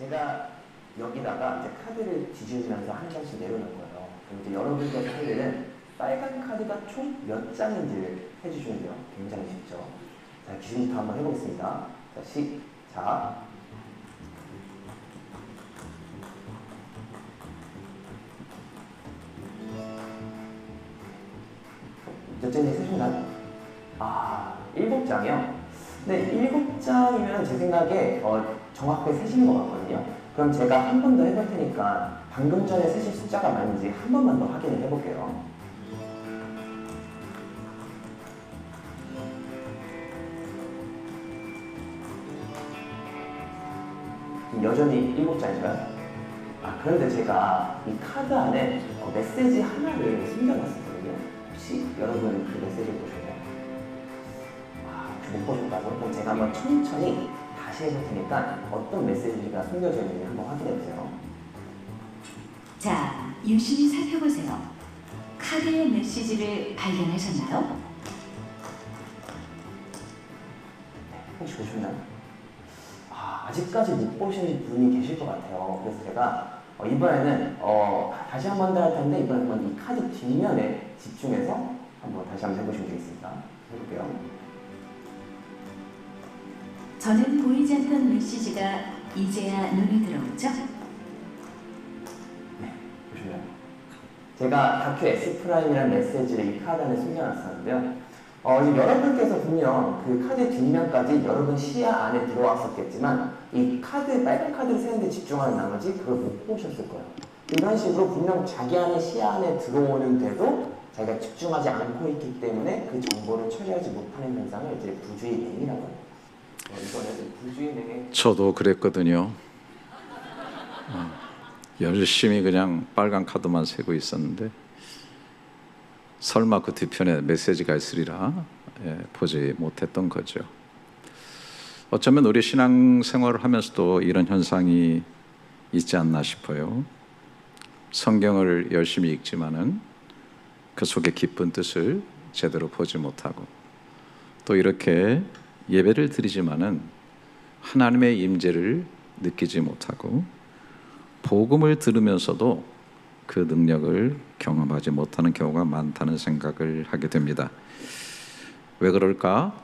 제가 여기다가 이제 카드를 뒤집으면서 한 장씩 내려놓을 거예요. 그럼 이제 여러분께서 할 일은 빨간 카드가 총 몇 장인지를 해주시면 돼요. 굉장히 쉽죠. 자, 기준부터 한번 해보겠습니다. 자, 시작. 몇 장이 세신가요? 7장이요? 네, 7장이면 제 생각에 정확하게 세시는 것 같거든요. 그럼 제가 한 번 더 해볼 테니까 방금 전에 세신 숫자가 맞는지 한 번만 더 확인을 해볼게요. 여전히 7장인가요? 그런데 제가 이 카드 안에 메시지 하나를 숨겨놨었거든요. 혹시 여러분 그 메시지 보셨나요? 못 보셨다고? 그럼 제가 한번 천천히 다시 해볼 테니까 어떤 메시지가 숨겨져 있는지 한번 확인해보세요. 자, 유심히 살펴보세요. 카드의 메시지를 발견하셨나요? 네, 혹시 보셨나요? 아직까지 못 보신 분이 계실 것 같아요. 그래서 제가 이번에는 다시 한 번 더 할 텐데 이번엔 한번 이 카드 뒷면에 집중해서 한번 다시 한번 해보시면 되겠습니다. 해볼게요. 저는 보이지 않던 메시지가 이제야 눈에 들어오죠? 네, 보시면 제가 다큐 S'이라는 메시지를 이 카드 안에 숨겨놨었는데요. 지금 여러분께서 분명 그 카드 뒷면까지 여러분 시야 안에 들어왔었겠지만 이 카드, 빨간 카드를 세는데 집중하는 나머지 그걸 못 보셨을 거예요. 이런 식으로 분명 자기 안에 시야 안에 들어오는데도 자기가 집중하지 않고 있기 때문에 그 정보를 처리하지 못하는 현상을 이제 부주의냉이라고 해요. 이거는 부주의냉의 저도 그랬거든요. 열심히 그냥 빨간 카드만 세고 있었는데 설마 그 뒤편에 메시지가 있으리라 보지 못했던 거죠. 어쩌면 우리 신앙생활을 하면서도 이런 현상이 있지 않나 싶어요. 성경을 열심히 읽지만은 그 속에 깊은 뜻을 제대로 보지 못하고 또 이렇게 예배를 드리지만은 하나님의 임재를 느끼지 못하고 복음을 들으면서도 그 능력을 경험하지 못하는 경우가 많다는 생각을 하게 됩니다. 왜 그럴까?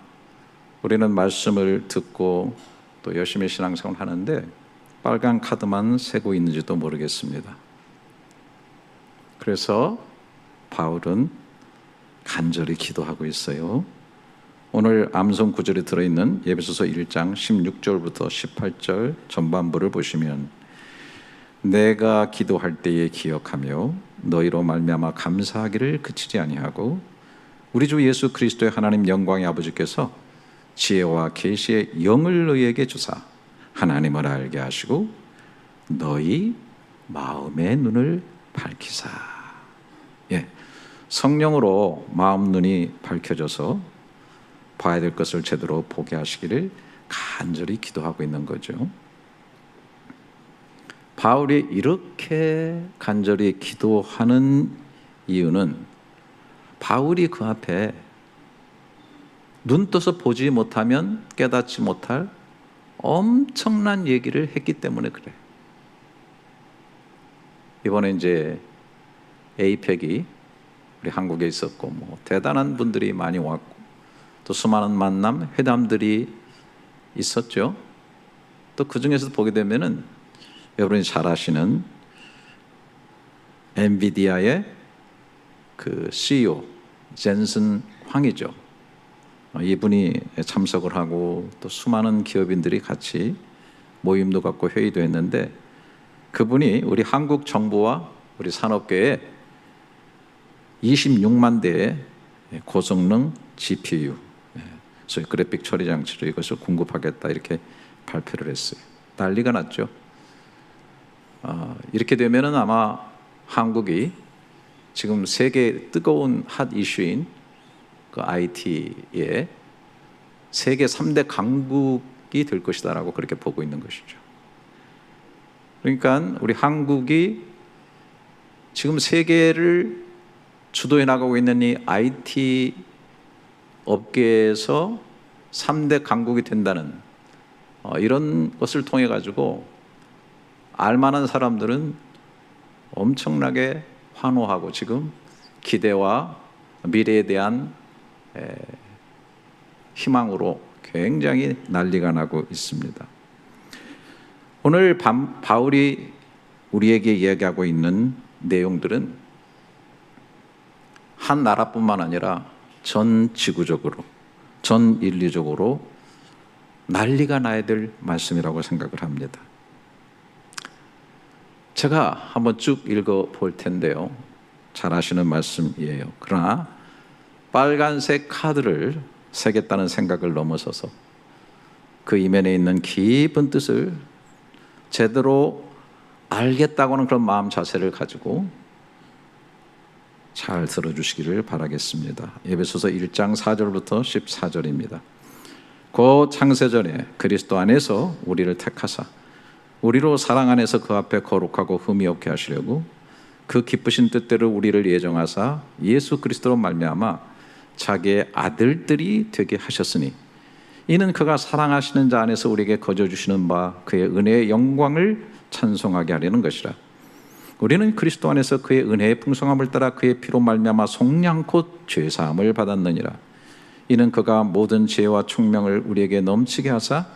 우리는 말씀을 듣고 또 열심히 신앙생활을 하는데 빨간 카드만 세고 있는지도 모르겠습니다. 그래서 바울은 간절히 기도하고 있어요. 오늘 암송 구절에 들어있는 에베소서 1장 16절부터 18절 전반부를 보시면 내가 기도할 때에 기억하며 너희로 말미암아 감사하기를 그치지 아니하고 우리 주 예수 그리스도의 하나님 영광의 아버지께서 지혜와 계시의 영을 너희에게 주사 하나님을 알게 하시고 너희 마음의 눈을 밝히사. 성령으로 마음 눈이 밝혀져서 봐야 될 것을 제대로 보게 하시기를 간절히 기도하고 있는 거죠. 바울이 이렇게 간절히 기도하는 이유는 바울이 그 앞에 눈 떠서 보지 못하면 깨닫지 못할 엄청난 얘기를 했기 때문에 그래. 이번에 이제 에이펙이 우리 한국에 있었고 대단한 분들이 많이 왔고 또 수많은 만남, 회담들이 있었죠. 또 그 중에서도 보게 되면은 여러분이 잘 아시는 엔비디아의 그 CEO 젠슨 황이죠. 이분이 참석을 하고 또 수많은 기업인들이 같이 모임도 갖고 회의도 했는데 그분이 우리 한국 정부와 우리 산업계에 26만 대의 고성능 GPU, 소위 그래픽 처리 장치로 이것을 공급하겠다 이렇게 발표를 했어요. 난리가 났죠. 이렇게 되면은 아마 한국이 지금 세계 뜨거운 핫 이슈인 그 IT의 세계 3대 강국이 될 것이다라고 그렇게 보고 있는 것이죠. 그러니까 우리 한국이 지금 세계를 주도해 나가고 있는 이 IT 업계에서 3대 강국이 된다는 이런 것을 통해 가지고 알만한 사람들은 엄청나게 환호하고 지금 기대와 미래에 대한 희망으로 굉장히 난리가 나고 있습니다. 오늘 바울이 우리에게 이야기하고 있는 내용들은 한 나라뿐만 아니라 전 지구적으로, 전 인류적으로 난리가 나야 될 말씀이라고 생각을 합니다. 제가 한번 쭉 읽어볼 텐데요. 잘 아시는 말씀이에요. 그러나 빨간색 카드를 새겼다는 생각을 넘어서서 그 이면에 있는 깊은 뜻을 제대로 알겠다고는 그런 마음 자세를 가지고 잘 들어주시기를 바라겠습니다. 에베소서 1장 4절부터 14절입니다. 곧 창세전에 그리스도 안에서 우리를 택하사 우리로 사랑 안에서 그 앞에 거룩하고 흠이 없게 하시려고 그 기쁘신 뜻대로 우리를 예정하사 예수 그리스도로 말미암아 자기의 아들들이 되게 하셨으니 이는 그가 사랑하시는 자 안에서 우리에게 거저 주시는 바 그의 은혜의 영광을 찬송하게 하려는 것이라. 우리는 그리스도 안에서 그의 은혜의 풍성함을 따라 그의 피로 말미암아 속량 곧 죄사함을 받았느니라. 이는 그가 모든 지혜와 총명을 우리에게 넘치게 하사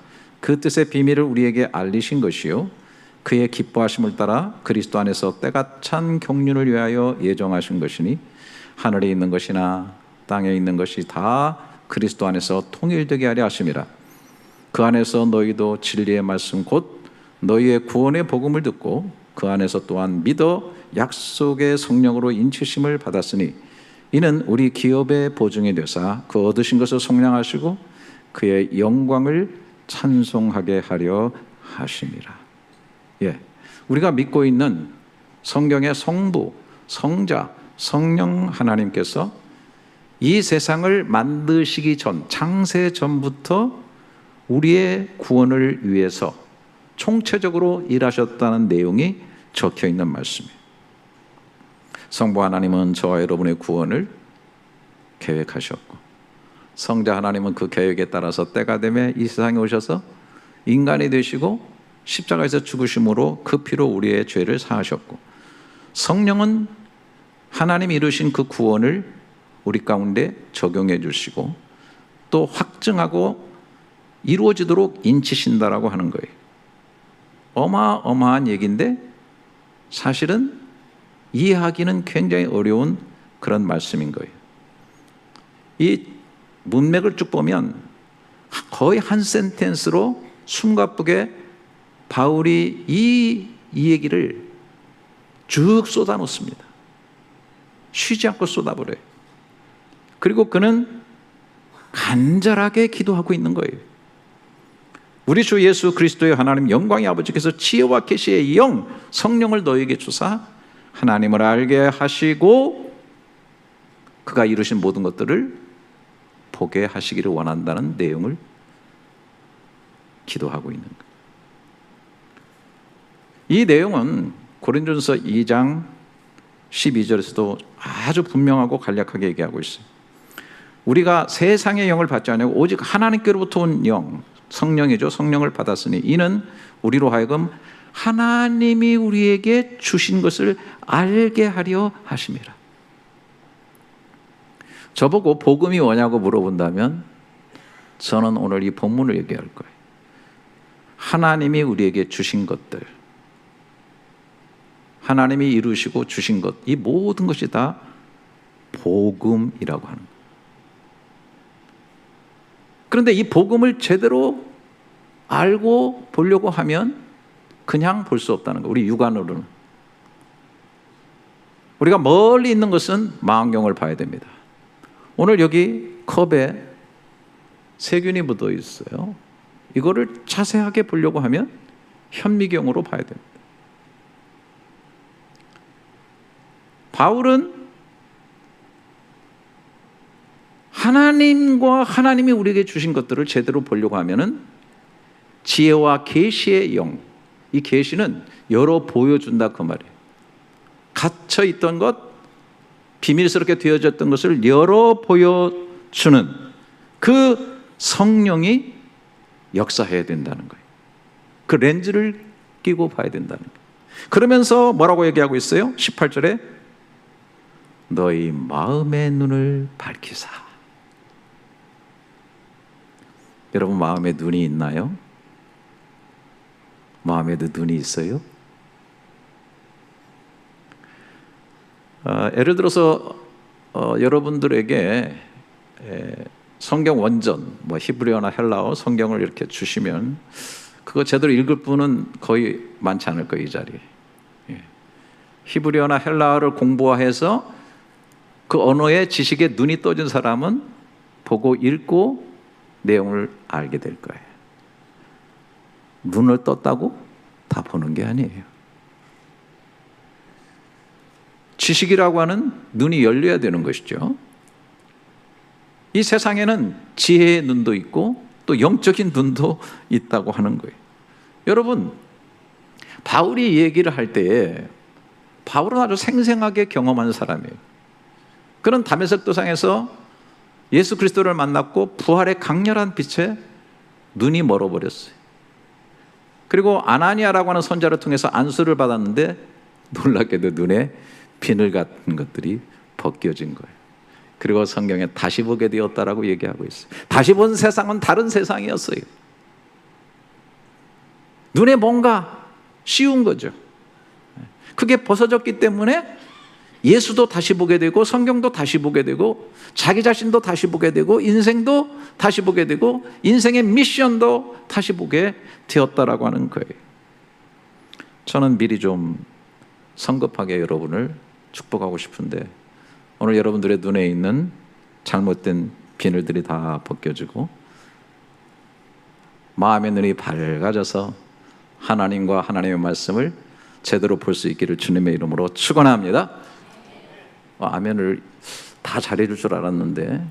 그 뜻의 비밀을 우리에게 알리신 것이요 그의 기뻐하심을 따라 그리스도 안에서 때가 찬 경륜을 위하여 예정하신 것이니 하늘에 있는 것이나 땅에 있는 것이 다 그리스도 안에서 통일되게 하려 하심이라. 그 안에서 너희도 진리의 말씀 곧 너희의 구원의 복음을 듣고 그 안에서 또한 믿어 약속의 성령으로 인치심을 받았으니 이는 우리 기업의 보증이 되사 그 얻으신 것을 속량하시고 그의 영광을 찬송하게 하려 하심이라. 우리가 믿고 있는 성경의 성부, 성자, 성령 하나님께서 이 세상을 만드시기 전, 창세 전부터 우리의 구원을 위해서 총체적으로 일하셨다는 내용이 적혀 있는 말씀이에요. 성부 하나님은 저와 여러분의 구원을 계획하셨고 성자 하나님은 그 계획에 따라서 때가 되면 이 세상에 오셔서 인간이 되시고 십자가에서 죽으심으로 그 피로 우리의 죄를 사하셨고 성령은 하나님이 이루신 그 구원을 우리 가운데 적용해 주시고 또 확증하고 이루어지도록 인치신다라고 하는 거예요. 어마어마한 얘기인데 사실은 이해하기는 굉장히 어려운 그런 말씀인 거예요. 이 문맥을 쭉 보면 거의 한 센텐스로 숨가쁘게 바울이 이 얘기를 쭉 쏟아놓습니다. 쉬지 않고 쏟아버려요. 그리고 그는 간절하게 기도하고 있는 거예요. 우리 주 예수 그리스도의 하나님 영광의 아버지께서 지혜와 계시의 영 성령을 너에게 주사 하나님을 알게 하시고 그가 이루신 모든 것들을 보게 하시기를 원한다는 내용을 기도하고 있는 거예요. 이 내용은 고린도전서 2장 12절에서도 아주 분명하고 간략하게 얘기하고 있어요. 우리가 세상의 영을 받지 않고 오직 하나님께로부터 온 영, 성령이죠. 성령을 받았으니 이는 우리로 하여금 하나님이 우리에게 주신 것을 알게 하려 하심이라. 저보고 복음이 뭐냐고 물어본다면 저는 오늘 이 본문을 얘기할 거예요. 하나님이 우리에게 주신 것들, 하나님이 이루시고 주신 것, 이 모든 것이 다 복음이라고 하는 거예요. 그런데 이 복음을 제대로 알고 보려고 하면 그냥 볼 수 없다는 거예요. 우리 육안으로는. 우리가 멀리 있는 것은 망원경을 봐야 됩니다. 오늘 여기 컵에 세균이 묻어 있어요. 이거를 자세하게 보려고 하면 현미경으로 봐야 됩니다. 바울은 하나님과 하나님이 우리에게 주신 것들을 제대로 보려고 하면은 지혜와 계시의 영, 이 계시는 열어 보여준다 그 말이에요. 갇혀 있던 것, 비밀스럽게 되어졌던 것을 열어 보여주는 그 성령이 역사해야 된다는 거예요. 그 렌즈를 끼고 봐야 된다는 거예요. 그러면서 뭐라고 얘기하고 있어요? 18절에 너희 마음의 눈을 밝히사. 여러분 마음에 눈이 있나요? 마음에도 눈이 있어요? 예를 들어서 여러분들에게 성경 원전, 뭐 히브리어나 헬라어 성경을 이렇게 주시면 그거 제대로 읽을 분은 거의 많지 않을 거예요, 이 자리에. 히브리어나 헬라어를 공부해서 그 언어의 지식에 눈이 떠진 사람은 보고 읽고 내용을 알게 될 거예요. 눈을 떴다고 다 보는 게 아니에요. 지식이라고 하는 눈이 열려야 되는 것이죠. 이 세상에는 지혜의 눈도 있고 또 영적인 눈도 있다고 하는 거예요. 여러분, 바울이 얘기를 할 때에 바울은 아주 생생하게 경험한 사람이에요. 그런 다메섹 도상에서 예수 그리스도를 만났고 부활의 강렬한 빛에 눈이 멀어버렸어요. 그리고 아나니아라고 하는 선자를 통해서 안수를 받았는데 놀랍게도 눈에 비늘 같은 것들이 벗겨진 거예요. 그리고 성경에 다시 보게 되었다라고 얘기하고 있어요. 다시 본 세상은 다른 세상이었어요. 눈에 뭔가 씌운 거죠. 그게 벗어졌기 때문에 예수도 다시 보게 되고 성경도 다시 보게 되고 자기 자신도 다시 보게 되고 인생도 다시 보게 되고 인생의 미션도 다시 보게 되었다라고 하는 거예요. 저는 미리 좀 성급하게 여러분을 축복하고 싶은데 오늘 여러분들의 눈에 있는 잘못된 비늘들이 다 벗겨지고 마음의 눈이 밝아져서 하나님과 하나님의 말씀을 제대로 볼 수 있기를 주님의 이름으로 축원합니다. 아멘을 다 잘해줄 줄 알았는데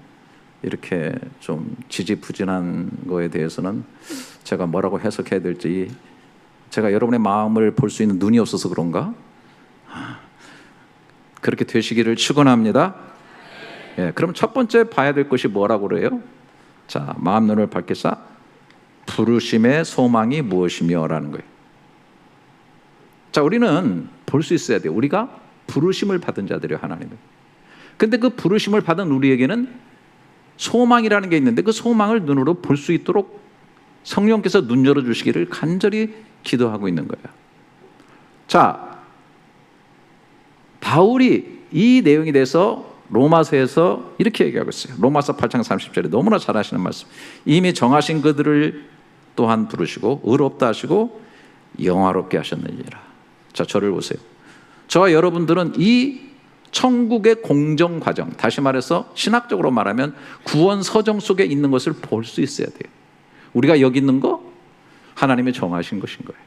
이렇게 좀 지지부진한 거에 대해서는 제가 뭐라고 해석해야 될지, 제가 여러분의 마음을 볼 수 있는 눈이 없어서 그런가? 그렇게 되시기를 축원합니다. 예, 그럼 첫 번째 봐야 될 것이 뭐라고 그래요? 자, 마음 눈을 밝히사 부르심의 소망이 무엇이며 라는 거예요. 자, 우리는 볼 수 있어야 돼요. 우리가 부르심을 받은 자들이에요, 하나님은. 근데 그 부르심을 받은 우리에게는 소망이라는 게 있는데 그 소망을 눈으로 볼 수 있도록 성령께서 눈 열어주시기를 간절히 기도하고 있는 거예요. 자, 바울이 이 내용에 대해서 로마서에서 이렇게 얘기하고 있어요. 로마서 8장 30절에 너무나 잘 하시는 말씀. 이미 정하신 그들을 또한 부르시고 의롭다 하시고 영화롭게 하셨느니라. 자, 저를 보세요. 저와 여러분들은 이 천국의 공정 과정, 다시 말해서 신학적으로 말하면 구원 서정 속에 있는 것을 볼 수 있어야 돼요. 우리가 여기 있는 거 하나님이 정하신 것인 거예요.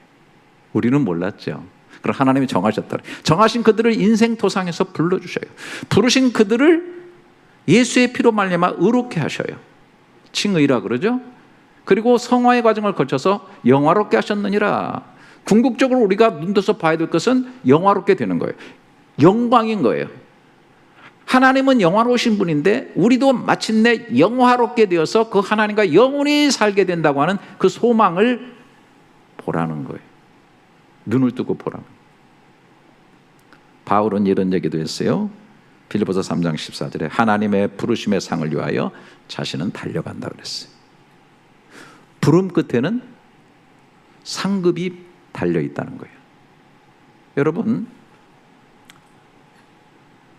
우리는 몰랐죠. 그럼 하나님이 정하셨다. 정하신 그들을 인생 도상에서 불러주셔요. 부르신 그들을 예수의 피로 말미암아 의롭게 하셔요. 칭의라 그러죠. 그리고 성화의 과정을 거쳐서 영화롭게 하셨느니라. 궁극적으로 우리가 눈 떠서 봐야 될 것은 영화롭게 되는 거예요. 영광인 거예요. 하나님은 영화로우신 분인데 우리도 마침내 영화롭게 되어서 그 하나님과 영원히 살게 된다고 하는 그 소망을 보라는 거예요. 눈을 뜨고 보라는 거예요. 바울은 이런 얘기도 했어요. 빌립보서 3장 14절에 하나님의 부르심의 상을 위하여 자신은 달려간다 그랬어요. 부름 끝에는 상급이 달려있다는 거예요. 여러분,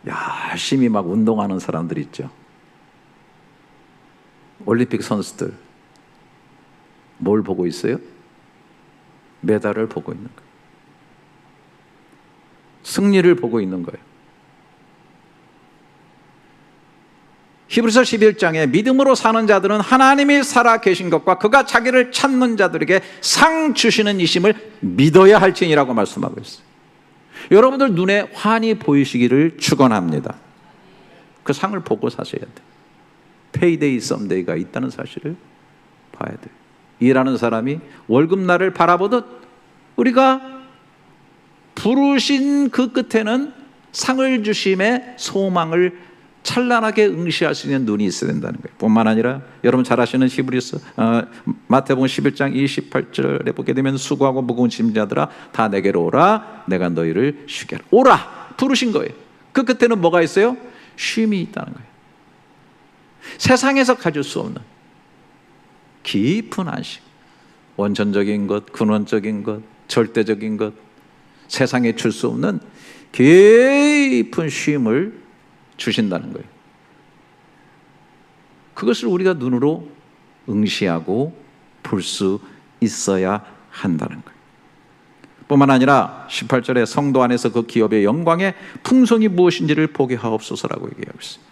열심히 막 운동하는 사람들 있죠. 올림픽 선수들 뭘 보고 있어요? 메달을 보고 있는 거예요. 승리를 보고 있는 거예요. 히브리서 11장에 믿음으로 사는 자들은 하나님이 살아 계신 것과 그가 자기를 찾는 자들에게 상 주시는 이심을 믿어야 할지니라고 말씀하고 있어요. 여러분들 눈에 환히 보이시기를 축원합니다. 그 상을 보고 사셔야 돼요. 페이데이 썸데이가 있다는 사실을 봐야 돼요. 일하는 사람이 월급날을 바라보듯 우리가 부르신 그 끝에는 상을 주심의 소망을 찬란하게 응시할 수 있는 눈이 있어야 된다는 거예요. 뿐만 아니라 여러분 잘 아시는 히브리서 마태복음 11장 28절에 보게 되면 수고하고 무거운 짐자들아 다 내게로 오라 내가 너희를 쉬게 하라. 오라 부르신 거예요. 그 끝에는 뭐가 있어요? 쉼이 있다는 거예요. 세상에서 가질 수 없는 깊은 안식, 원천적인 것, 근원적인 것, 절대적인 것, 세상에 줄 수 없는 깊은 쉼을 주신다는 거예요. 그것을 우리가 눈으로 응시하고 볼 수 있어야 한다는 거예요. 뿐만 아니라 18절에 성도 안에서 그 기업의 영광의 풍성이 무엇인지를 보게 하옵소서라고 얘기하고 있어요.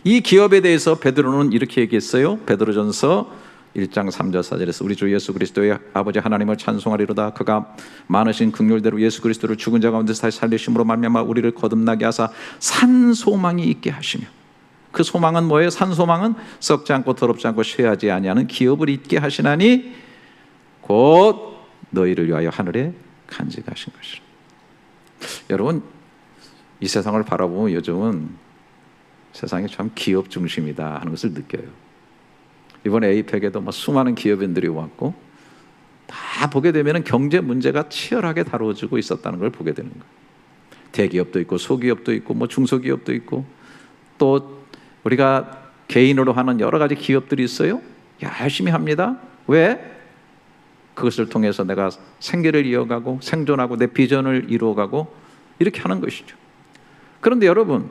이 기업에 대해서 베드로는 이렇게 얘기했어요. 베드로전서 1장 3절 4절에서 우리 주 예수 그리스도의 아버지 하나님을 찬송하리로다. 그가 많으신 긍휼대로 예수 그리스도를 죽은 자 가운데서 다시 살리심으로 말미암아 우리를 거듭나게 하사 산 소망이 있게 하시며, 그 소망은 뭐예요? 산 소망은 썩지 않고 더럽지 않고 쇠하지 아니하는 기업을 있게 하시나니 곧 너희를 위하여 하늘에 간직하신 것이라. 여러분 이 세상을 바라보면 요즘은 세상이 참 기업 중심이다 하는 것을 느껴요. 이번에 에이펙에도 수많은 기업인들이 왔고 다 보게 되면 경제 문제가 치열하게 다루어지고 있었다는 걸 보게 되는 거예요. 대기업도 있고 소기업도 있고 중소기업도 있고 또 우리가 개인으로 하는 여러 가지 기업들이 있어요. 열심히 합니다. 왜? 그것을 통해서 내가 생계를 이어가고 생존하고 내 비전을 이루어가고 이렇게 하는 것이죠. 그런데 여러분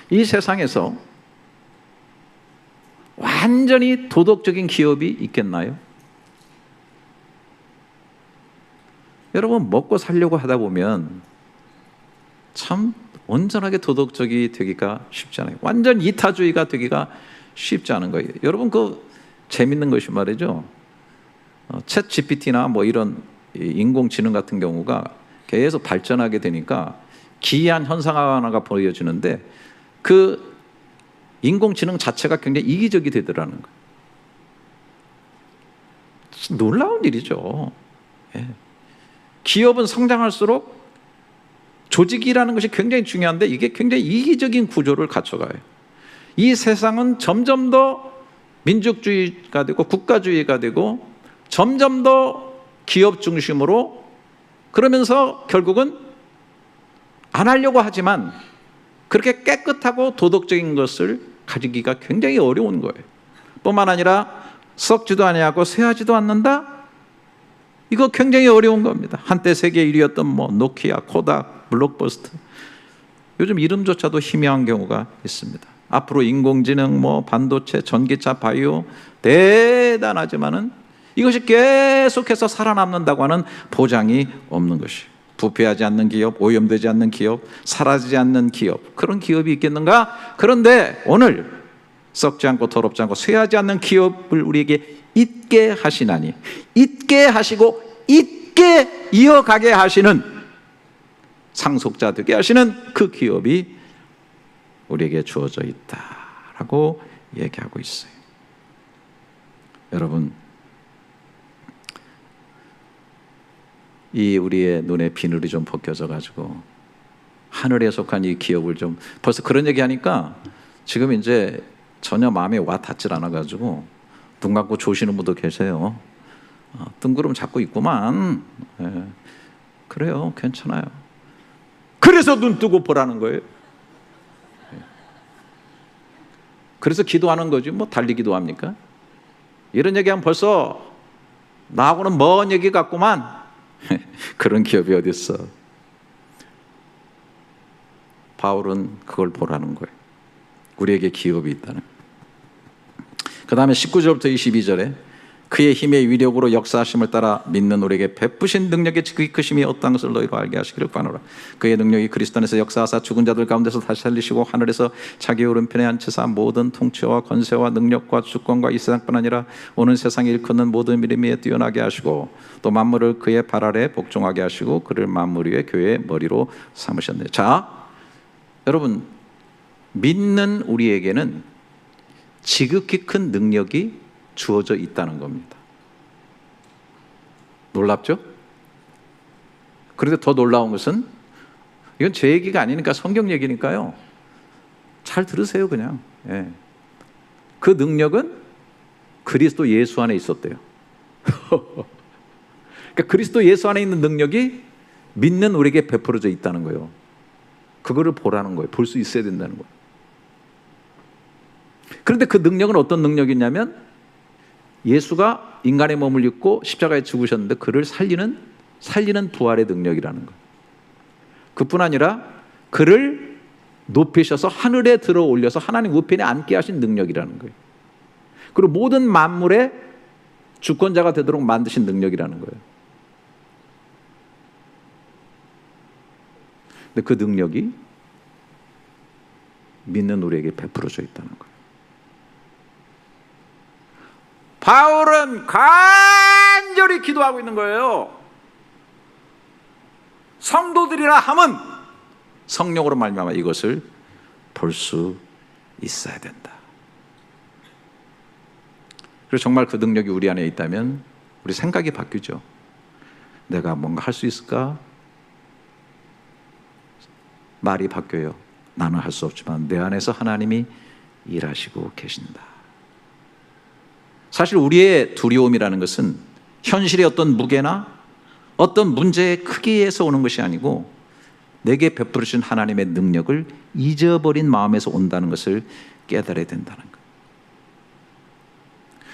이 세상에서 완전히 도덕적인 기업이 있겠나요? 여러분 먹고 살려고 하다 보면 참 온전하게 도덕적이 되기가 쉽지 않아요. 완전 이타주의가 되기가 쉽지 않은 거예요. 여러분 그 재밌는 것이 말이죠. 챗 GPT나 이런 인공지능 같은 경우가 계속 발전하게 되니까 기이한 현상 하나가 보여지는데 그 인공지능 자체가 굉장히 이기적이 되더라는 거예요. 놀라운 일이죠. 예. 기업은 성장할수록 조직이라는 것이 굉장히 중요한데 이게 굉장히 이기적인 구조를 갖춰가요. 이 세상은 점점 더 민족주의가 되고 국가주의가 되고 점점 더 기업 중심으로, 그러면서 결국은 안 하려고 하지만 그렇게 깨끗하고 도덕적인 것을 가지기가 굉장히 어려운 거예요. 뿐만 아니라 썩지도 아니하고 쇠하지도 않는다? 이거 굉장히 어려운 겁니다. 한때 세계 1위였던 노키아, 코닥, 블록버스터, 요즘 이름조차도 희미한 경우가 있습니다. 앞으로 인공지능, 반도체, 전기차, 바이오 대단하지만은 이것이 계속해서 살아남는다고 하는 보장이 없는 것이에요. 부패하지 않는 기업, 오염되지 않는 기업, 사라지지 않는 기업, 그런 기업이 있겠는가? 그런데 오늘 썩지 않고 더럽지 않고 쇠하지 않는 기업을 우리에게 있게 하시나니, 있게 하시고 있게 이어가게 하시는, 상속자 되게 하시는 그 기업이 우리에게 주어져 있다라고 얘기하고 있어요. 여러분, 이 우리의 눈에 비늘이 좀 벗겨져 가지고 하늘에 속한 이 기업을 좀, 벌써 그런 얘기하니까 지금 이제 전혀 마음에 와 닿질 않아 가지고 눈 감고 조시는 분도 계세요. 뜬구름 잡고 있구만. 예. 그래요, 괜찮아요. 그래서 눈 뜨고 보라는 거예요. 그래서 기도하는 거지, 달리기도 합니까? 이런 얘기하면 벌써 나하고는 먼 얘기 같구만. 그런 기업이 어디 있어? 바울은 그걸 보라는 거예요. 우리에게 기업이 있다는. 그 다음에 19절부터 22절에 그의 힘의 위력으로 역사하심을 따라 믿는 우리에게 베푸신 능력의 그 크심이 어떠한 것을 너희로 알게 하시기를 바라노라. 그의 능력이 그리스도 안에서 역사하사 죽은 자들 가운데서 다시 살리시고 하늘에서 자기 오른편에 앉히사 모든 통치와 권세와 능력과 주권과 이 세상뿐 아니라 오는 세상에 일컫는 모든 이름에 뛰어나게 하시고 또 만물을 그의 발 아래 복종하게 하시고 그를 만물 위에 교회의 머리로 삼으셨네. 자, 여러분, 믿는 우리에게는 지극히 큰 능력이 주어져 있다는 겁니다. 놀랍죠? 그런데 더 놀라운 것은, 이건 제 얘기가 아니니까 성경 얘기니까요, 잘 들으세요, 그냥. 예. 그 능력은 그리스도 예수 안에 있었대요. 그러니까 그리스도 예수 안에 있는 능력이 믿는 우리에게 베풀어져 있다는 거예요. 그거를 보라는 거예요. 볼 수 있어야 된다는 거예요. 그런데 그 능력은 어떤 능력이냐면 예수가 인간의 몸을 입고 십자가에 죽으셨는데 그를 살리는 부활의 능력이라는 거예요. 그뿐 아니라 그를 높이셔서 하늘에 들어 올려서 하나님 우편에 앉게 하신 능력이라는 거예요. 그리고 모든 만물의 주권자가 되도록 만드신 능력이라는 거예요. 근데 그 능력이 믿는 우리에게 베풀어져 있다는 거예요. 바울은 간절히 기도하고 있는 거예요. 성도들이라 함은 성령으로 말미암아 이것을 볼 수 있어야 된다. 그래서 정말 그 능력이 우리 안에 있다면 우리 생각이 바뀌죠. 내가 뭔가 할 수 있을까? 말이 바뀌어요. 나는 할 수 없지만 내 안에서 하나님이 일하시고 계신다. 사실 우리의 두려움이라는 것은 현실의 어떤 무게나 어떤 문제의 크기에서 오는 것이 아니고 내게 베풀으신 하나님의 능력을 잊어버린 마음에서 온다는 것을 깨달아야 된다는 거예요.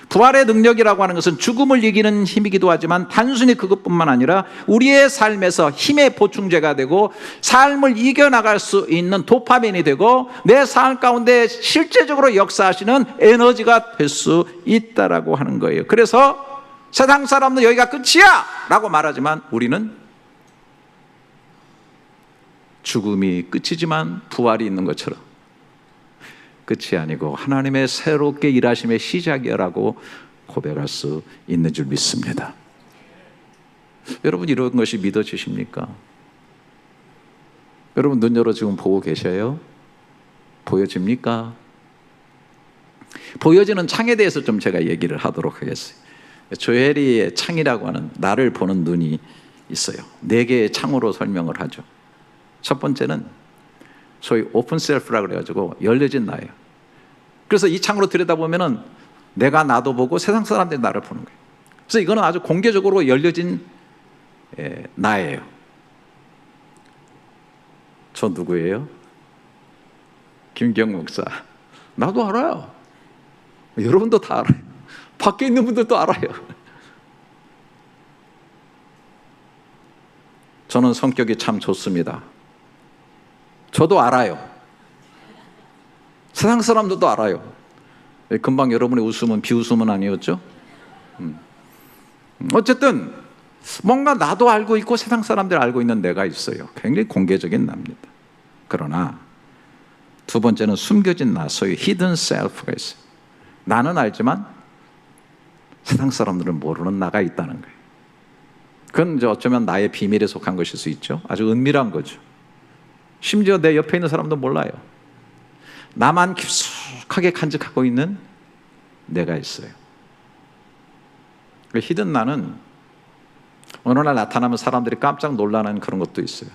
부활의 능력이라고 하는 것은 죽음을 이기는 힘이기도 하지만 단순히 그것뿐만 아니라 우리의 삶에서 힘의 보충제가 되고 삶을 이겨나갈 수 있는 도파민이 되고 내 삶 가운데 실제적으로 역사하시는 에너지가 될 수 있다라고 하는 거예요. 그래서 세상 사람들 여기가 끝이야 라고 말하지만 우리는 죽음이 끝이지만 부활이 있는 것처럼 끝이 아니고 하나님의 새롭게 일하심의 시작이라고 고백할 수 있는 줄 믿습니다. 여러분 이런 것이 믿어지십니까? 여러분 눈 열어 지금 보고 계셔요? 보여집니까? 보여지는 창에 대해서 좀 제가 얘기를 하도록 하겠어요. 조엘이의 창이라고 하는 나를 보는 눈이 있어요. 4개의 창으로 설명을 하죠. 첫 번째는 소위 오픈 셀프라고 그래가지고 열려진 나예요. 그래서 이 창으로 들여다보면은 내가 나도 보고 세상 사람들이 나를 보는 거예요. 그래서 이거는 아주 공개적으로 열려진 나예요. 저 누구예요? 김경 목사. 나도 알아요. 여러분도 다 알아요. 밖에 있는 분들도 알아요. 저는 성격이 참 좋습니다. 저도 알아요. 세상 사람들도 알아요. 금방 여러분의 웃음은 비웃음은 아니었죠? 어쨌든 뭔가 나도 알고 있고 세상 사람들 알고 있는 내가 있어요. 굉장히 공개적인 나입니다. 그러나 두 번째는 숨겨진 나, 소위 hidden self가 있어요. 나는 알지만 세상 사람들은 모르는 나가 있다는 거예요. 그건 이제 어쩌면 나의 비밀에 속한 것일 수 있죠. 아주 은밀한 거죠. 심지어 내 옆에 있는 사람도 몰라요. 나만 깊숙하게 간직하고 있는 내가 있어요. 히든 나는 어느 날 나타나면 사람들이 깜짝 놀라는 그런 것도 있어요.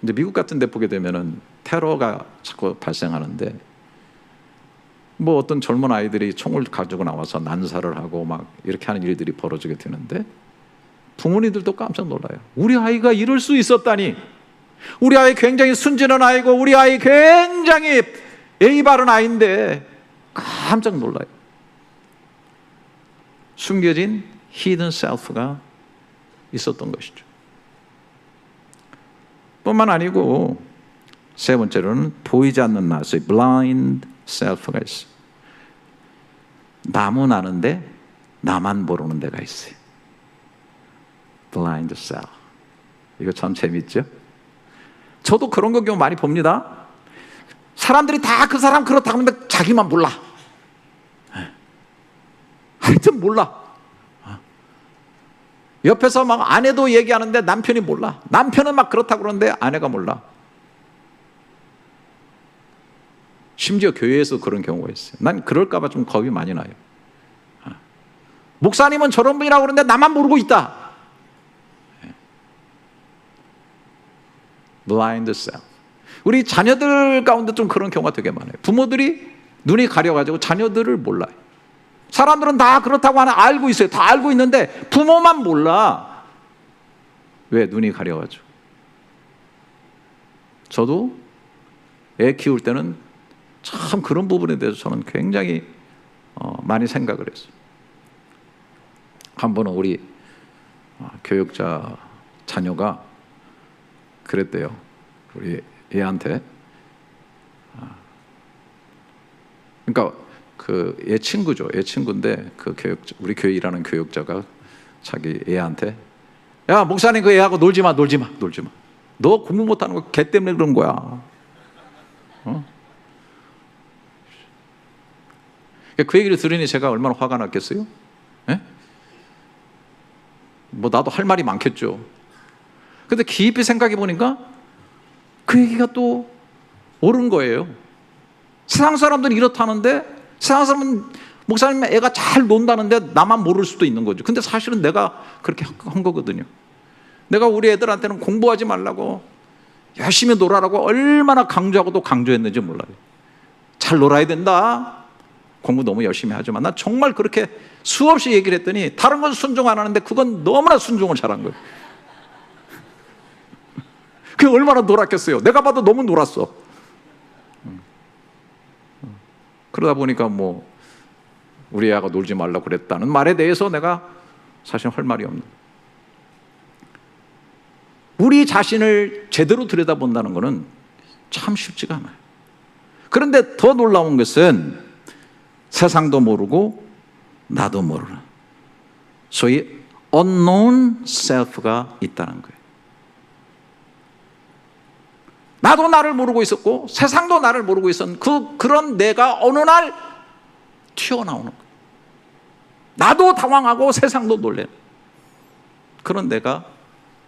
이제 미국 같은 데 보게 되면은 테러가 자꾸 발생하는데 뭐 어떤 젊은 아이들이 총을 가지고 나와서 난사를 하고 막 이렇게 하는 일들이 벌어지게 되는데 부모님들도 깜짝 놀라요. 우리 아이가 이럴 수 있었다니. 우리 아이 굉장히 순진한 아이고 우리 아이 굉장히 예의 바른 아이인데 깜짝 놀라요. 숨겨진 hidden self가 있었던 것이죠. 뿐만 아니고 세 번째로는 보이지 않는 나, blind self가 있어요. 나만 아는데 나만 모르는 데가 있어요. blind self. 이거 참 재밌죠? 저도 그런 거 경우 많이 봅니다. 사람들이 다 그 사람 그렇다고 하는데 자기만 몰라. 하여튼 몰라. 옆에서 막 아내도 얘기하는데 남편이 몰라. 남편은 막 그렇다고 그러는데 아내가 몰라. 심지어 교회에서 그런 경우가 있어요. 난 그럴까 봐 좀 겁이 많이 나요. 목사님은 저런 분이라고 그러는데 나만 모르고 있다. blind self. 우리 자녀들 가운데 좀 그런 경우가 되게 많아요. 부모들이 눈이 가려가지고 자녀들을 몰라요. 사람들은 다 그렇다고 알고 있어요. 다 알고 있는데 부모만 몰라. 왜? 눈이 가려가지고. 저도 애 키울 때는 참 그런 부분에 대해서 저는 굉장히 많이 생각을 했어요. 한 번은 우리 교육자 자녀가 그랬대요. 우리 애한테. 그러니까 그 얘 친구죠. 얘 친구인데 그 우리 교회 일하는 교육자가 자기 애한테, 야, 목사님 그 애하고 놀지 마. 너 공부 못하는 거 걔 때문에 그런 거야. 그 얘기를 들으니 제가 얼마나 화가 났겠어요? 예? 뭐 나도 할 말이 많겠죠. 근데 깊이 생각해 보니까 그 얘기가 또 옳은 거예요. 세상 사람들은 이렇다는데, 세상 사람은 목사님 애가 잘 논다는데 나만 모를 수도 있는 거죠. 근데 사실은 내가 그렇게 한 거거든요. 내가 우리 애들한테는 공부하지 말라고, 열심히 놀아라고 얼마나 강조하고도 강조했는지 몰라요. 잘 놀아야 된다, 공부 너무 열심히 하지만, 나 정말 그렇게 수없이 얘기를 했더니 다른 건 순종 안 하는데 그건 너무나 순종을 잘한 거예요. 그게 얼마나 놀았겠어요. 내가 봐도 너무 놀았어. 그러다 보니까 뭐 우리 애가 놀지 말라고 그랬다는 말에 대해서 내가 사실 할 말이 없는, 우리 자신을 제대로 들여다본다는 것은 참 쉽지가 않아요. 그런데 더 놀라운 것은 세상도 모르고 나도 모르는 소위 unknown self가 있다는 거예요. 나도 나를 모르고 있었고 세상도 나를 모르고 있었는 그런 내가 어느 날 튀어나오는 거예요. 나도 당황하고 세상도 놀래는 그런 내가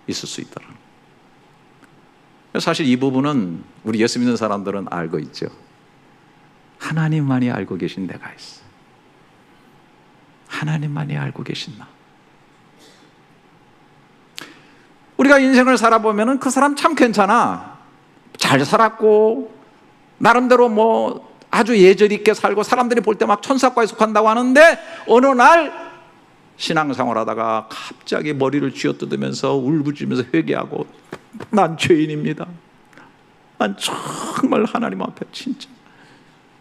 있을 수 있다는 거예요. 사실 이 부분은 우리 예수 믿는 사람들은 알고 있죠. 하나님만이 알고 계신 내가 있어. 하나님만이 알고 계신 나. 우리가 인생을 살아보면 그 사람 참 괜찮아, 잘 살았고 나름대로 뭐 아주 예절 있게 살고 사람들이 볼 때 막 천사과에 속한다고 하는데, 어느 날 신앙생활 하다가 갑자기 머리를 쥐어뜯으면서 울부짖으면서 회개하고, 난 죄인입니다, 난 정말 하나님 앞에 진짜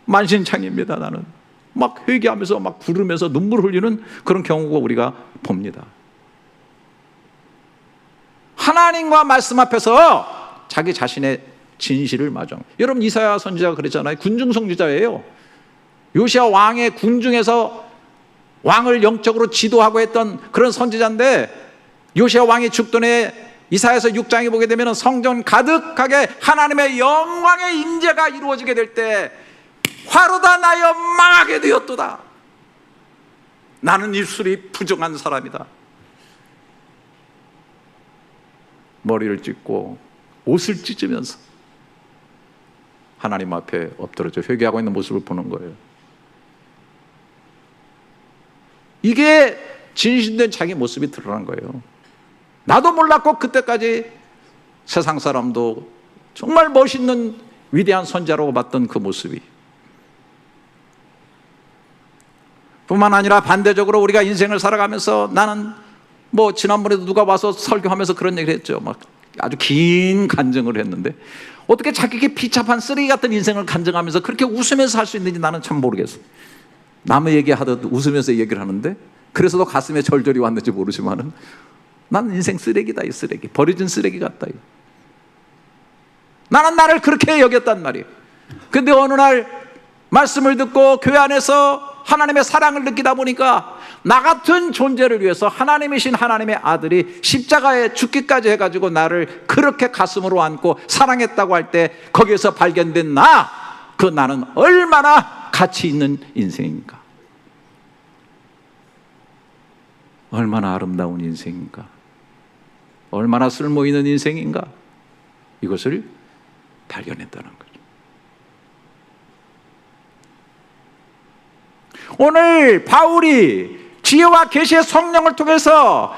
만신창입니다, 나는 막 회개하면서 막 부르면서 눈물 흘리는 그런 경우가 우리가 봅니다. 하나님과 말씀 앞에서 자기 자신의 진실을 마정. 여러분, 이사야 선지자가 그랬잖아요. 군중 선지자예요. 요시야 왕의 궁중에서 왕을 영적으로 지도하고 했던 그런 선지자인데, 요시야 왕이 죽던 해 이사야서 6장에 보게 되면 성전 가득하게 하나님의 영광의 임재가 이루어지게 될 때, 화로다 나여 망하게 되었도다. 나는 입술이 부정한 사람이다. 머리를 찢고 옷을 찢으면서 하나님 앞에 엎드려져 회개하고 있는 모습을 보는 거예요. 이게 진실된 자기 모습이 드러난 거예요. 나도 몰랐고 그때까지 세상 사람도 정말 멋있는 위대한 선지자라고 봤던 그 모습이, 뿐만 아니라 반대적으로 우리가 인생을 살아가면서, 나는 뭐 지난번에도 누가 와서 설교하면서 그런 얘기를 했죠. 막 아주 긴 간증을 했는데, 어떻게 자기에게 비참한 쓰레기 같은 인생을 간증하면서 그렇게 웃으면서 할 수 있는지 나는 참 모르겠어요. 남의 얘기하듯 웃으면서 얘기를 하는데, 그래서도 가슴에 절절히 왔는지 모르지만은 난 인생 쓰레기다, 이 쓰레기, 버려진 쓰레기 같다. 나는 나를 그렇게 여겼단 말이에요. 근데 어느 날 말씀을 듣고 교회 안에서 하나님의 사랑을 느끼다 보니까, 나 같은 존재를 위해서 하나님이신 하나님의 아들이 십자가에 죽기까지 해가지고 나를 그렇게 가슴으로 안고 사랑했다고 할 때, 거기에서 발견된 그 나는 얼마나 가치 있는 인생인가, 얼마나 아름다운 인생인가, 얼마나 쓸모있는 인생인가, 이것을 발견했다는 거죠. 오늘 바울이 지혜와 계시의 성령을 통해서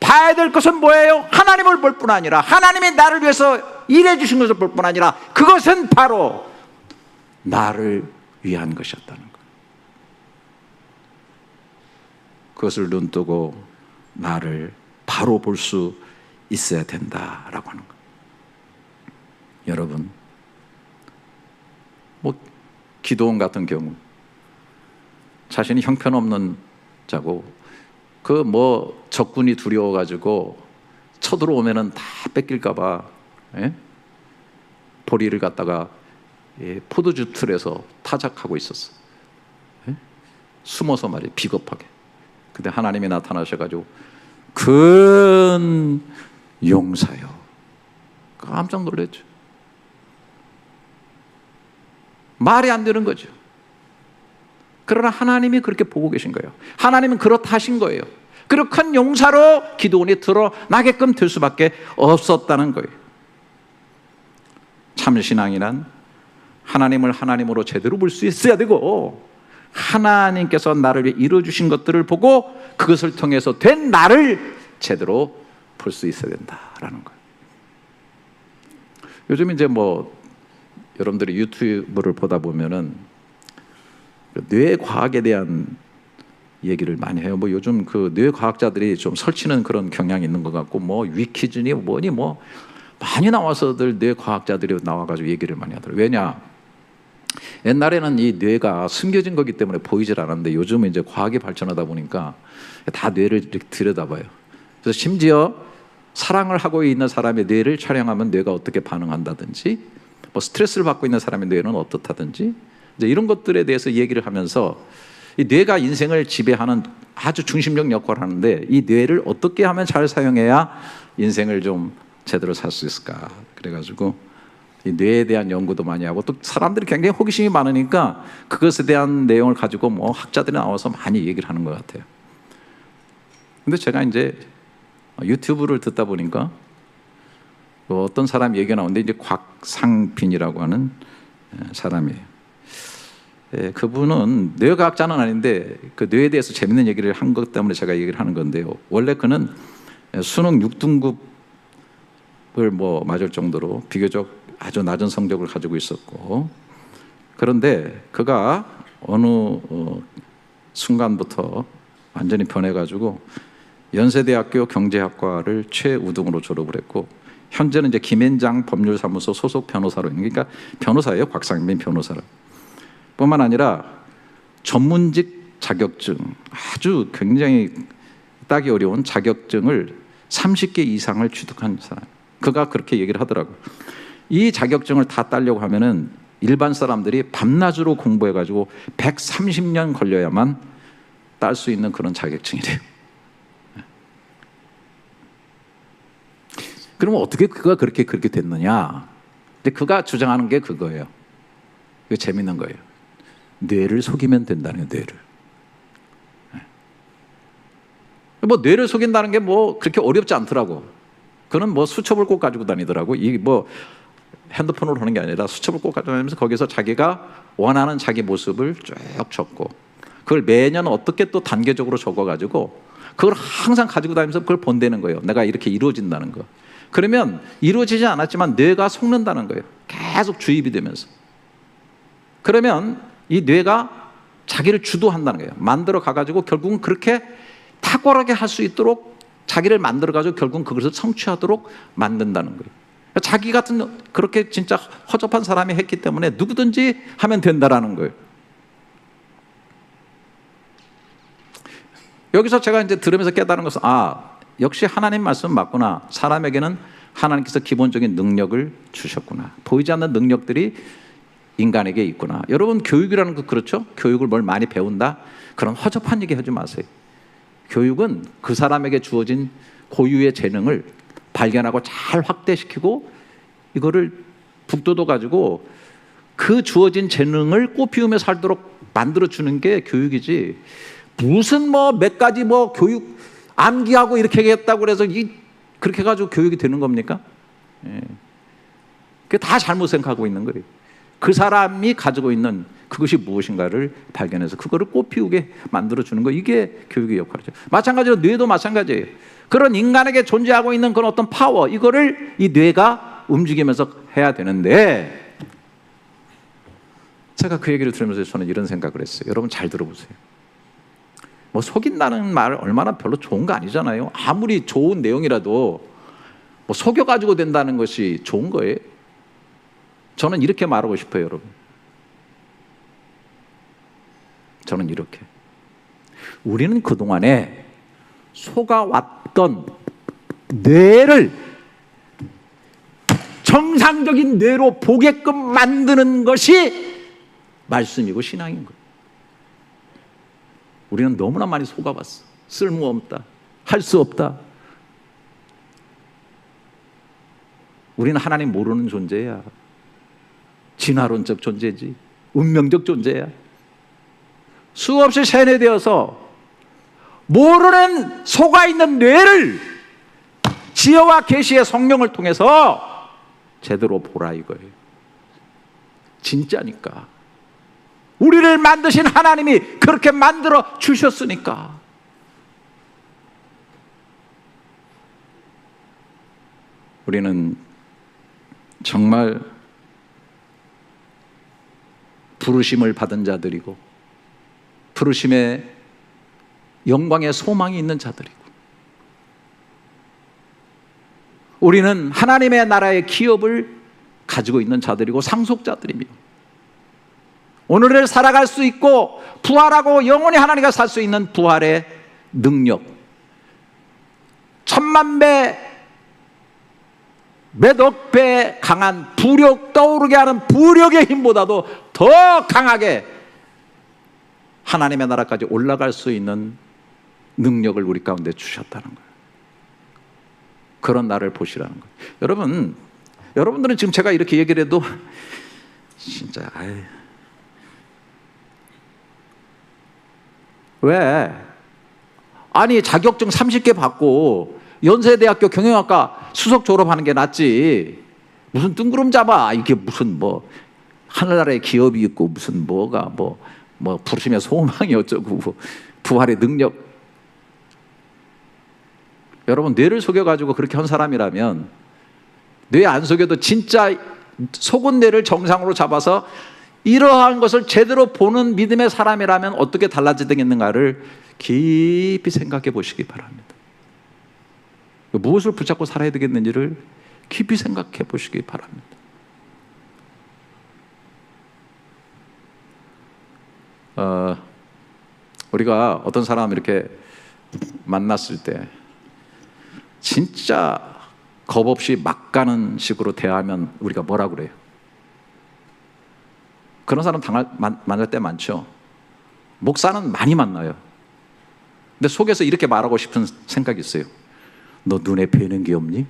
봐야 될 것은 뭐예요? 하나님을 볼 뿐 아니라 하나님이 나를 위해서 일해 주신 것을 볼 뿐 아니라 그것은 바로 나를 위한 것이었다는 거예요. 그것을 눈뜨고 나를 바로 볼 수 있어야 된다라고 하는 거예요. 여러분, 뭐 기도원 같은 경우 자신이 형편없는 자고 그 뭐 적군이 두려워가지고 쳐들어오면은 다 뺏길까봐 보리를 갖다가 포도주 틀에서 타작하고 있었어. 숨어서 말이야, 비겁하게. 근데 하나님이 나타나셔가지고 큰 용사요. 깜짝 놀랐죠. 말이 안 되는 거죠. 그러나 하나님이 그렇게 보고 계신 거예요. 하나님은 그렇다 하신 거예요. 그리고 큰 용사로 기도원이 드러나게끔 될 수밖에 없었다는 거예요. 참신앙이란 하나님을 하나님으로 제대로 볼 수 있어야 되고, 하나님께서 나를 위해 이루어주신 것들을 보고 그것을 통해서 된 나를 제대로 볼 수 있어야 된다라는 거예요. 요즘 이제 뭐 여러분들이 유튜브를 보다 보면은 뇌과학에 대한 얘기를 많이 해요. 뭐 요즘 그 뇌과학자들이 좀 설치는 그런 경향이 있는 것 같고, 뭐 위키즈니 뭐니 뭐 많이 나와서들 뇌과학자들이 나와가지고 얘기를 많이 하더라고요. 왜냐? 옛날에는 이 뇌가 숨겨진 거기 때문에 보이질 않았는데 요즘은 이제 과학이 발전하다 보니까 다 뇌를 이렇게 들여다봐요. 그래서 심지어 사랑을 하고 있는 사람의 뇌를 촬영하면 뇌가 어떻게 반응한다든지, 뭐 스트레스를 받고 있는 사람의 뇌는 어떻다든지, 이제 이런 것들에 대해서 얘기를 하면서 이 뇌가 인생을 지배하는 아주 중심적 역할을 하는데, 이 뇌를 어떻게 하면 잘 사용해야 인생을 좀 제대로 살 수 있을까. 그래가지고 이 뇌에 대한 연구도 많이 하고, 또 사람들이 굉장히 호기심이 많으니까 그것에 대한 내용을 가지고 뭐 학자들이 나와서 많이 얘기를 하는 것 같아요. 근데 제가 이제 유튜브를 듣다 보니까 어떤 사람 얘기가 나오는데, 이제 곽상빈이라고 하는 사람이에요. 그분은 뇌과학자는 아닌데 그 뇌에 대해서 재밌는 얘기를 한 것 때문에 제가 얘기를 하는 건데요. 원래 그는 수능 6등급을 뭐 맞을 정도로 비교적 아주 낮은 성적을 가지고 있었고, 그런데 그가 어느 순간부터 완전히 변해가지고 연세대학교 경제학과를 최우등으로 졸업을 했고, 현재는 이제 김앤장 법률사무소 소속 변호사로 있는, 그러니까 변호사예요. 곽상빈 변호사를. 뿐만 아니라 전문직 자격증, 아주 굉장히 따기 어려운 자격증을 30개 이상을 취득한 사람. 그가 그렇게 얘기를 하더라고요. 이 자격증을 다 따려고 하면은 일반 사람들이 밤낮으로 공부해가지고 130년 걸려야만 딸 수 있는 그런 자격증이래요. 그러면 어떻게 그가 그렇게 됐느냐? 근데 그가 주장하는 게 그거예요. 그게 재밌는 거예요. 뇌를 속이면 된다는 뇌를. 뭐 뇌를 속인다는 게 뭐 그렇게 어렵지 않더라고. 그는 뭐 수첩을 꼭 가지고 다니더라고. 이 뭐 핸드폰으로 하는 게 아니라 수첩을 꼭 가지고 다니면서 거기서 자기가 원하는 자기 모습을 쭉 적고, 그걸 매년 어떻게 또 단계적으로 적어가지고 그걸 항상 가지고 다니면서 그걸 본다는 거예요. 내가 이렇게 이루어진다는 거. 그러면 이루어지지 않았지만 뇌가 속는다는 거예요. 계속 주입이 되면서. 그러면 이 뇌가 자기를 주도한다는 거예요. 만들어 가가지고 결국은 그렇게 탁월하게 할 수 있도록 자기를 만들어 가지고 결국은 그것을 성취하도록 만든다는 거예요. 자기 같은 그렇게 진짜 허접한 사람이 했기 때문에 누구든지 하면 된다라는 거예요. 여기서 제가 이제 들으면서 깨달은 것은, 역시 하나님 말씀 맞구나. 사람에게는 하나님께서 기본적인 능력을 주셨구나. 보이지 않는 능력들이 인간에게 있구나. 여러분, 교육이라는 거 그렇죠? 교육을 뭘 많이 배운다? 그런 허접한 얘기 하지 마세요. 교육은 그 사람에게 주어진 고유의 재능을 발견하고 잘 확대시키고 이거를 북돋워 가지고 그 주어진 재능을 꽃피우며 살도록 만들어주는 게 교육이지, 무슨 뭐 몇 가지 뭐 교육 암기하고 이렇게 하겠다고 그래서 그렇게 가지고 교육이 되는 겁니까? 그게 다 잘못 생각하고 있는 거예요. 그 사람이 가지고 있는 그것이 무엇인가를 발견해서 그거를 꽃피우게 만들어주는 거, 이게 교육의 역할이죠. 마찬가지로 뇌도 마찬가지예요. 그런 인간에게 존재하고 있는 그런 어떤 파워, 이거를 이 뇌가 움직이면서 해야 되는데, 제가 그 얘기를 들으면서 저는 이런 생각을 했어요. 여러분 잘 들어보세요. 뭐 속인다는 말 얼마나 별로 좋은 거 아니잖아요. 아무리 좋은 내용이라도 뭐 속여가지고 된다는 것이 좋은 거예요. 저는 이렇게 말하고 싶어요, 여러분. 저는 이렇게. 우리는 그동안에 속아왔던 뇌를 정상적인 뇌로 보게끔 만드는 것이 말씀이고 신앙인 거예요. 우리는 너무나 많이 속아봤어. 쓸모없다. 할 수 없다. 우리는 하나님 모르는 존재야. 진화론적 존재지. 운명적 존재야. 수없이 세뇌되어서 모르는 속아있는 뇌를 지혜와 계시의 성령을 통해서 제대로 보라 이거예요. 진짜니까. 우리를 만드신 하나님이 그렇게 만들어 주셨으니까. 우리는 정말 부르심을 받은 자들이고 부르심의 영광의 소망이 있는 자들이고, 우리는 하나님의 나라의 기업을 가지고 있는 자들이고 상속자들이며, 오늘을 살아갈 수 있고 부활하고 영원히 하나님과 살 수 있는 부활의 능력, 천만 배, 몇억 배 강한 부력, 떠오르게 하는 부력의 힘보다도 더 강하게 하나님의 나라까지 올라갈 수 있는 능력을 우리 가운데 주셨다는 거예요. 그런 나를 보시라는 거예요. 여러분들은 지금 제가 이렇게 얘기를 해도 진짜 왜? 아니 자격증 30개 받고 연세대학교 경영학과 수석 졸업하는 게 낫지, 무슨 뜬구름 잡아 이게 무슨 뭐 하늘나라의 기업이 있고 무슨 뭐가 뭐 부르심의 소망이 어쩌고 뭐 부활의 능력. 여러분 뇌를 속여가지고 그렇게 한 사람이라면, 뇌 안 속여도 진짜 속은 뇌를 정상으로 잡아서 이러한 것을 제대로 보는 믿음의 사람이라면 어떻게 달라지겠는가를 깊이 생각해 보시기 바랍니다. 무엇을 붙잡고 살아야 되겠는지를 깊이 생각해 보시기 바랍니다. 우리가 어떤 사람 이렇게 만났을 때 진짜 겁 없이 막 가는 식으로 대하면 우리가 뭐라 그래요? 그런 사람 만날 때 많죠. 목사는 많이 만나요. 근데 속에서 이렇게 말하고 싶은 생각이 있어요. 너 눈에 뵈는 게 없니?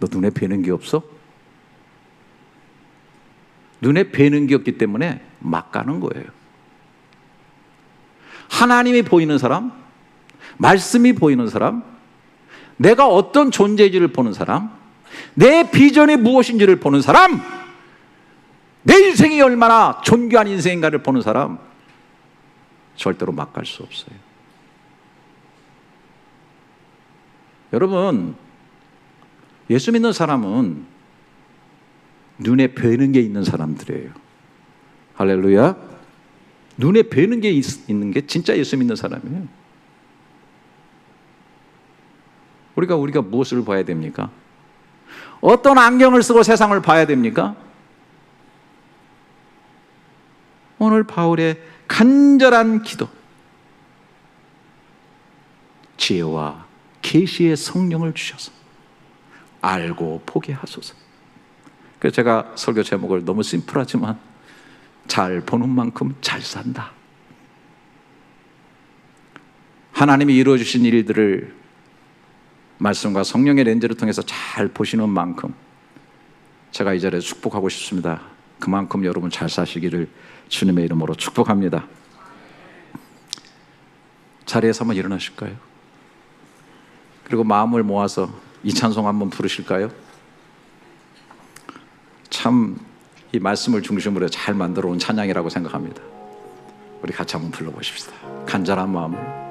너 눈에 뵈는 게 없어? 눈에 뵈는 게 없기 때문에 막 가는 거예요. 하나님이 보이는 사람, 말씀이 보이는 사람, 내가 어떤 존재인지를 보는 사람, 내 비전이 무엇인지를 보는 사람, 내 인생이 얼마나 존귀한 인생인가를 보는 사람, 절대로 막 갈 수 없어요. 여러분, 예수 믿는 사람은 눈에 뵈는 게 있는 사람들이에요. 할렐루야. 눈에 뵈는 게 있는 게 진짜 예수 믿는 사람이에요. 우리가 무엇을 봐야 됩니까? 어떤 안경을 쓰고 세상을 봐야 됩니까? 오늘 바울의 간절한 기도, 지혜와 계시의 성령을 주셔서 알고 보게 하소서. 그래서 제가 설교 제목을 너무 심플하지만 잘 보는 만큼 잘 산다. 하나님이 이루어주신 일들을 말씀과 성령의 렌즈를 통해서 잘 보시는 만큼 제가 이 자리에 축복하고 싶습니다. 그만큼 여러분 잘 사시기를 주님의 이름으로 축복합니다. 자리에서 한번 일어나실까요? 그리고 마음을 모아서 이 찬송 한번 부르실까요? 참 이 말씀을 중심으로 잘 만들어 온 찬양이라고 생각합니다. 우리 같이 한번 불러보십시다. 간절한 마음으로.